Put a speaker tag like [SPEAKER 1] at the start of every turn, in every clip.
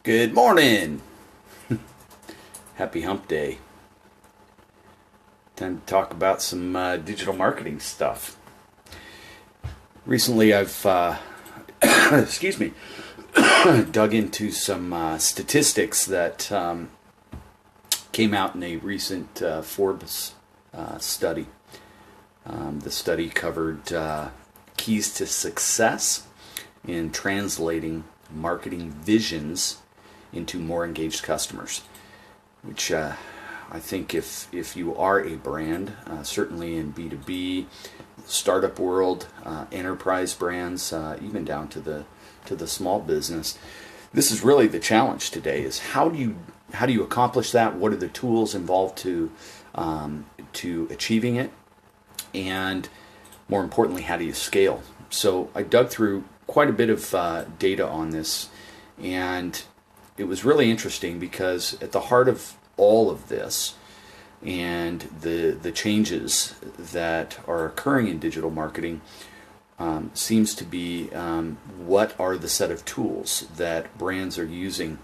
[SPEAKER 1] Good morning. Happy hump day. Time to talk about some digital marketing stuff. Recently I've excuse me, dug into some statistics that came out in a recent Forbes study. The study covered keys to success in translating marketing visions into more engaged customers, which I think if you are a brand, certainly in B2B, startup world, enterprise brands, even down to the small business, this is really the challenge today: is how do you accomplish that? What are the tools involved to achieving it? And more importantly, how do you scale? So I dug through quite a bit of data on this, and it was really interesting because at the heart of all of this and the changes that are occurring in digital marketing seems to be what are the set of tools that brands are using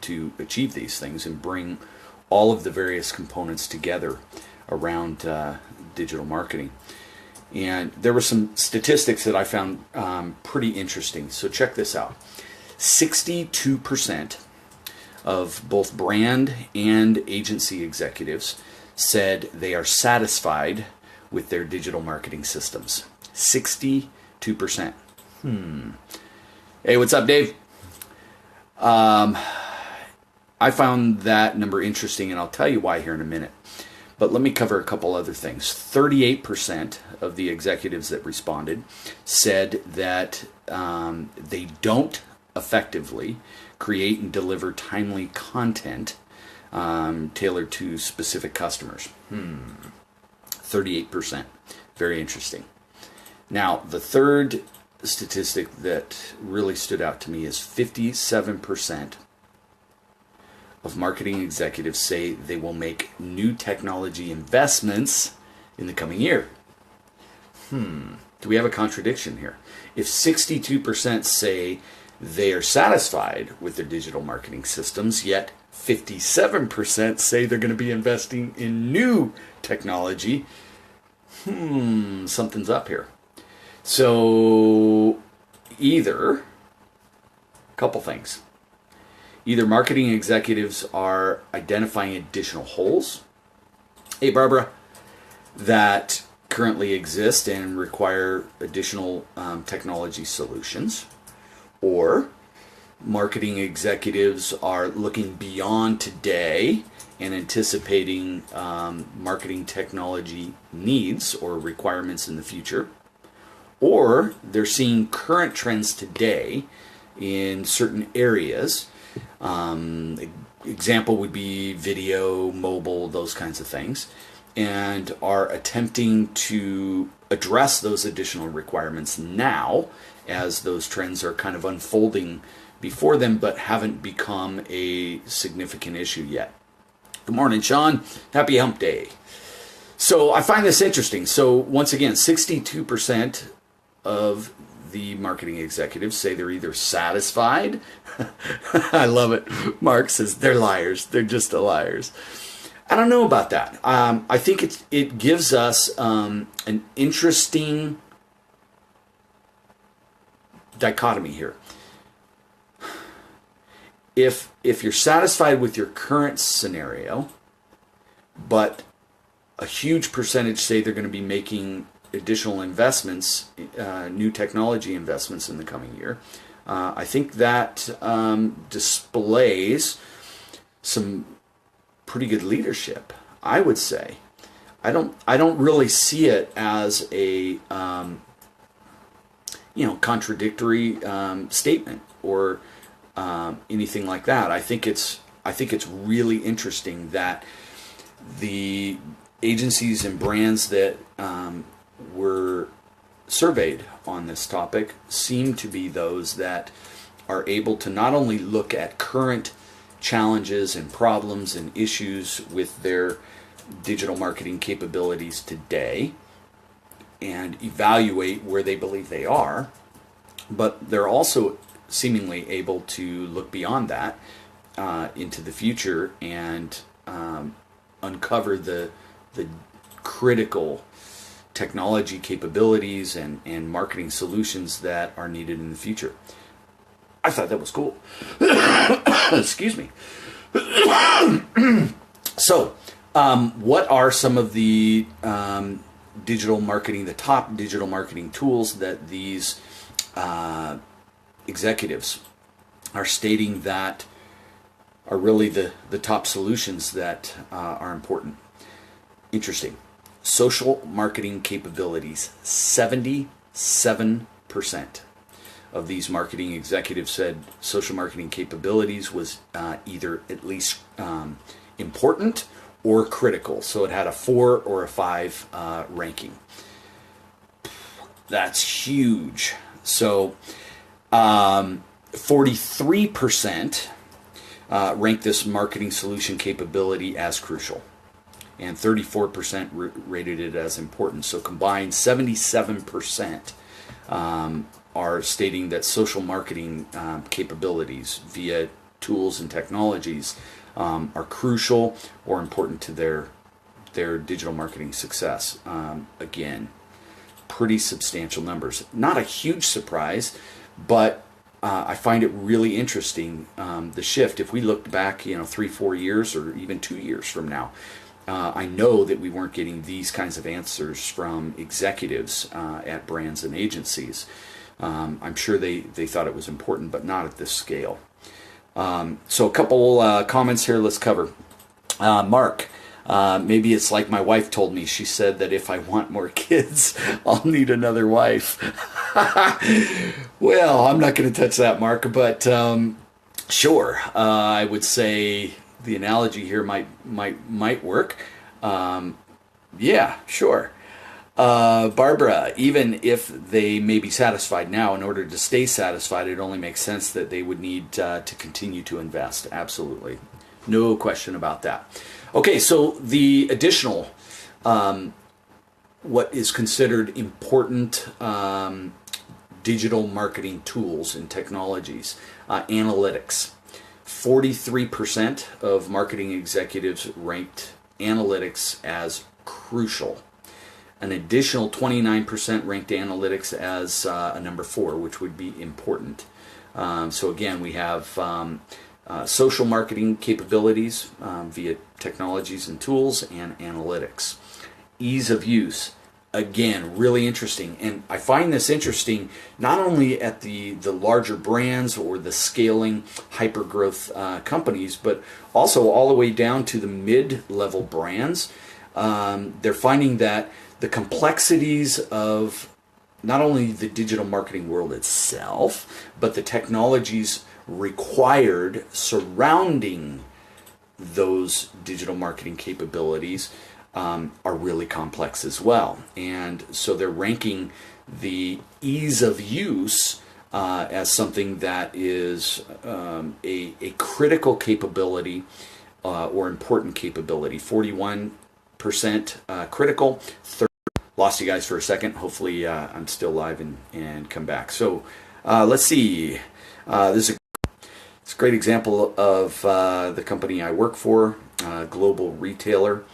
[SPEAKER 1] to achieve these things and bring all of the various components together around digital marketing. And there were some statistics that I found pretty interesting. So check this out. 62% of both brand and agency executives said they are satisfied with their digital marketing systems. 62%. Hey, what's up, Dave? I found that number interesting, and I'll tell you why here in a minute. But let me cover a couple other things. 38% of the executives that responded said that they don't effectively create and deliver timely content tailored to specific customers. 38%. Very interesting. Now, the third statistic that really stood out to me is 57% of marketing executives say they will make new technology investments in the coming year. Do we have a contradiction here? If 62% say they are satisfied with their digital marketing systems, yet 57% say they're going to be investing in new technology, something's up here. So either, a couple things. Either marketing executives are identifying additional holes, hey Barbara, that currently exist and require additional technology solutions, or marketing executives are looking beyond today and anticipating marketing technology needs or requirements in the future, or they're seeing current trends today in certain areas. Example would be video, mobile, those kinds of things, and are attempting to address those additional requirements now as those trends are kind of unfolding before them but haven't become a significant issue yet. Good morning, Sean. Happy hump day. So I find this interesting. So once again, 62% of the marketing executives say they're either satisfied. I love it. Mark says they're liars. They're just liars. I don't know about that. I think it gives us an interesting dichotomy here. If you're satisfied with your current scenario, but a huge percentage say they're going to be making additional investments, new technology investments in the coming year, I think that displays some pretty good leadership, I would say. I don't really see it as a contradictory statement or anything like that. I think it's really interesting that the agencies and brands that were surveyed on this topic seem to be those that are able to not only look at current challenges and problems and issues with their digital marketing capabilities today and evaluate where they believe they are, but they're also seemingly able to look beyond that into the future and uncover the critical technology capabilities and marketing solutions that are needed in the future. I thought that was cool. Excuse me. So, what are some of the digital marketing, the top digital marketing tools that these executives are stating that are really the top solutions that are important? Interesting. Social marketing capabilities. 77% of these marketing executives said social marketing capabilities was either at least important or critical. So it had a 4 or a 5 ranking. That's huge. So 43% ranked this marketing solution capability as crucial, and 34% rated it as important. So combined, 77% are stating that social marketing capabilities via tools and technologies are crucial or important to their digital marketing success. Again, pretty substantial numbers. Not a huge surprise, but I find it really interesting, the shift. If we looked back, 3-4 years or even 2 years from now, I know that we weren't getting these kinds of answers from executives at brands and agencies. I'm sure they thought it was important, but not at this scale. So a couple comments here let's cover. Mark, maybe it's like my wife told me. She said that if I want more kids, I'll need another wife. Well, I'm not going to touch that, Mark, but sure. I would say the analogy here might work. Yeah, sure. Barbara, even if they may be satisfied now, in order to stay satisfied, it only makes sense that they would need to continue to invest. Absolutely. No question about that. Okay, so the additional, what is considered important digital marketing tools and technologies, analytics. 43% of marketing executives ranked analytics as crucial. An additional 29% ranked analytics as a number 4, which would be important. So again, we have social marketing capabilities via technologies and tools, and analytics. Ease of use. Again, really interesting. And I find this interesting not only at the larger brands or the scaling hyper-growth companies, but also all the way down to the mid-level brands. They're finding that the complexities of not only the digital marketing world itself, but the technologies required surrounding those digital marketing capabilities are really complex as well. And so they're ranking the ease of use as something that is a critical capability or important capability. 41% critical. Lost you guys for a second. Hopefully I'm still live and come back. So let's see. This is a great example of the company I work for, global retailer.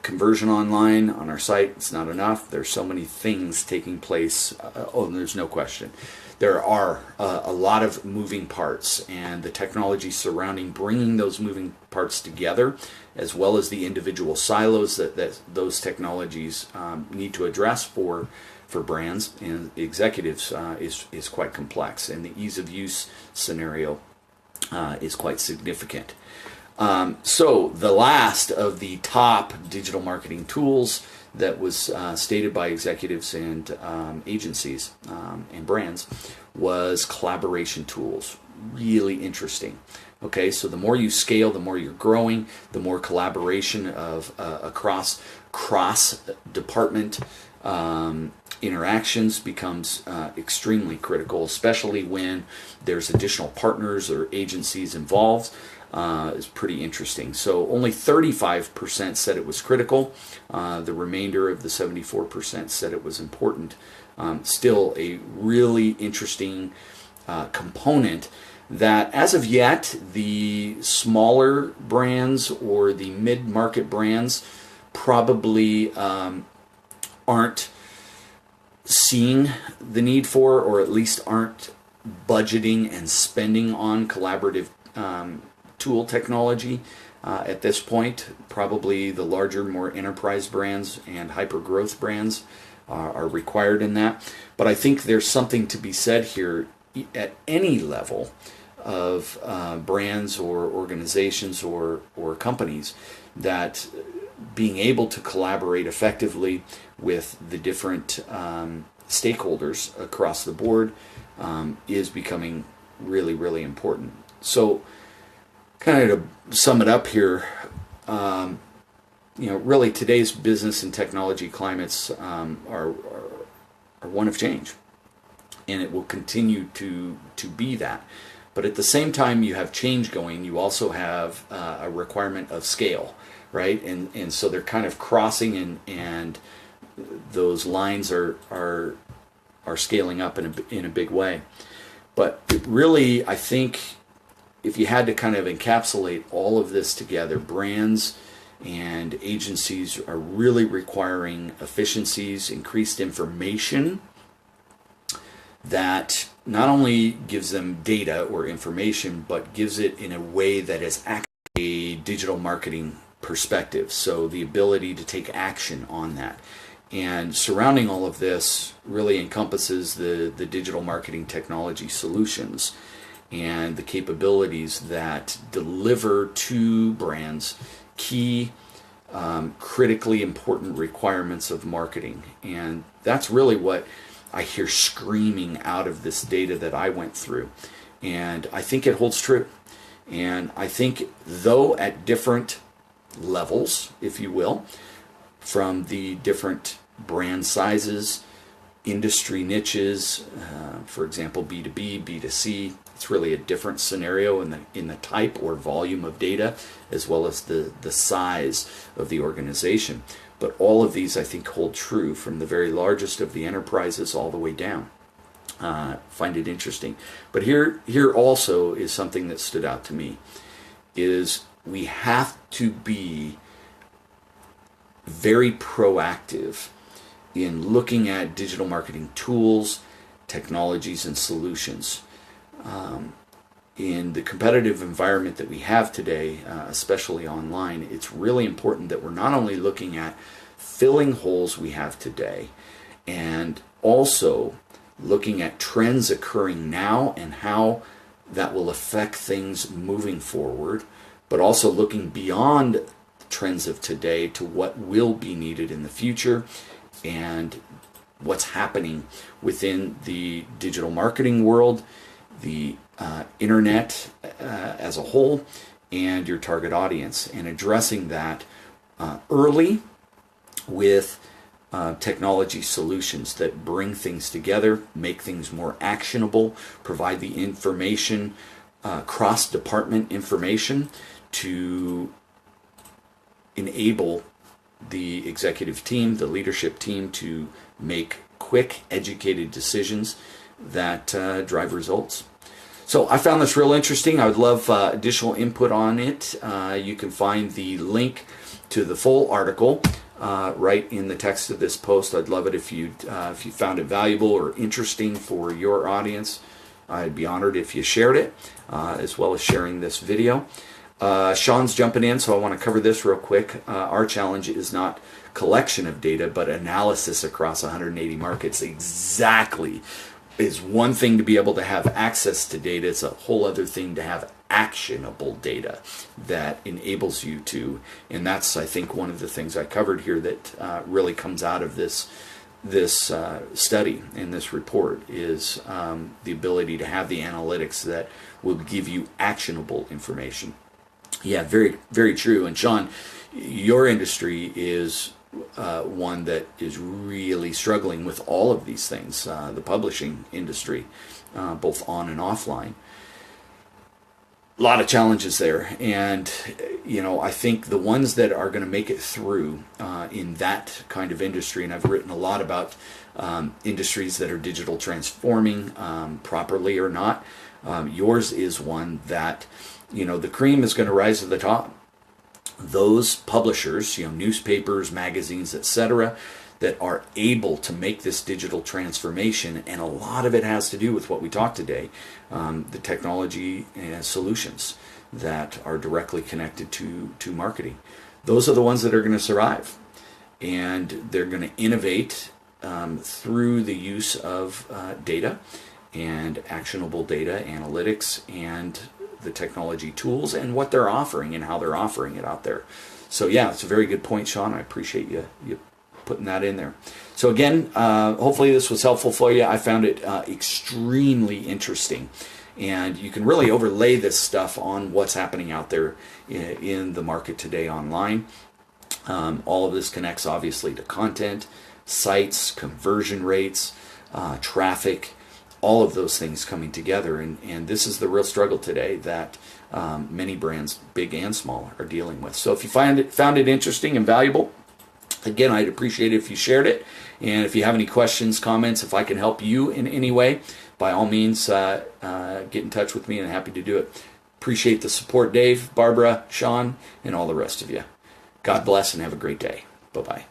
[SPEAKER 1] Conversion online on our site, it's not enough. There's so many things taking place. There's no question. There are a lot of moving parts, and the technology surrounding bringing those moving parts together, as well as the individual silos that those technologies need to address for brands and executives is quite complex, and the ease of use scenario is quite significant. So the last of the top digital marketing tools that was stated by executives and agencies and brands was collaboration tools. Really interesting. Okay, so the more you scale, the more you're growing, the more collaboration of across cross-department interactions becomes extremely critical, especially when there's additional partners or agencies involved. Is pretty interesting. So only 35% said it was critical. The remainder of the 74% said it was important still a really interesting component that as of yet the smaller brands or the mid-market brands probably aren't seeing the need for, or at least aren't budgeting and spending on collaborative tool technology at this point. Probably the larger, more enterprise brands and hyper-growth brands are required in that. But I think there's something to be said here at any level of brands or organizations or companies, that being able to collaborate effectively with the different stakeholders across the board is becoming really, really important. So kind of to sum it up here, really today's business and technology climates are one of change, and it will continue to be that. But at the same time you have change going, you also have a requirement of scale, right? And so they're kind of crossing, and those lines are scaling up in a big way. But really, I think if you had to kind of encapsulate all of this together, brands and agencies are really requiring efficiencies, increased information that not only gives them data or information, but gives it in a way that is actually a digital marketing perspective. So the ability to take action on that. And surrounding all of this really encompasses the digital marketing technology solutions and the capabilities that deliver to brands key, critically important requirements of marketing. And that's really what I hear screaming out of this data that I went through. And I think it holds true. And I think, though at different levels, if you will, from the different brand sizes, industry niches, for example, B2B, B2C, it's really a different scenario in the type or volume of data, as well as the size of the organization. But all of these, I think, hold true from the very largest of the enterprises all the way down. Find it interesting. But here also is something that stood out to me, is we have to be very proactive in looking at digital marketing tools, technologies, and solutions. In the competitive environment that we have today, especially online, it's really important that we're not only looking at filling holes we have today, and also looking at trends occurring now and how that will affect things moving forward, but also looking beyond the trends of today to what will be needed in the future and what's happening within the digital marketing world, the internet as a whole, and your target audience, and addressing that early with technology solutions that bring things together, make things more actionable, provide the information, cross-department information to enable the executive team, the leadership team, to make quick, educated decisions that drive results. So I found this real interesting. I would love additional input on it. You can find the link to the full article right in the text of this post. I'd love it if you found it valuable or interesting for your audience. I'd be honored if you shared it, as well as sharing this video. Sean's jumping in, so I want to cover this real quick. Our challenge is not collection of data, but analysis across 180 markets. Exactly. Is one thing to be able to have access to data. It's a whole other thing to have actionable data that enables you to, and that's, I think, one of the things I covered here that really comes out of this study and this report is the ability to have the analytics that will give you actionable information. Yeah, very, very true. And Sean, your industry is one that is really struggling with all of these things, the publishing industry, both on and offline. lot of challenges there. And, I think the ones that are going to make it through in that kind of industry, and I've written a lot about industries that are digital transforming properly or not. Yours is one that, the cream is going to rise to the top. Those publishers, newspapers, magazines, etc., that are able to make this digital transformation, and a lot of it has to do with what we talked today, the technology and solutions that are directly connected to marketing. Those are the ones that are going to survive, and they're going to innovate through the use of data and actionable data analytics and the technology tools and what they're offering and how they're offering it out there. So yeah, it's a very good point, Sean. I appreciate you putting that in there. So again, hopefully this was helpful for you. I found it extremely interesting, and you can really overlay this stuff on what's happening out there in the market today online. All of this connects obviously to content, sites, conversion rates, traffic, all of those things coming together, and this is the real struggle today that many brands, big and small, are dealing with. So if you found it interesting and valuable, again, I'd appreciate it if you shared it. And if you have any questions, comments, if I can help you in any way, by all means, get in touch with me, and I'm happy to do it. Appreciate the support, Dave, Barbara, Sean, and all the rest of you. God bless and have a great day. Bye-bye.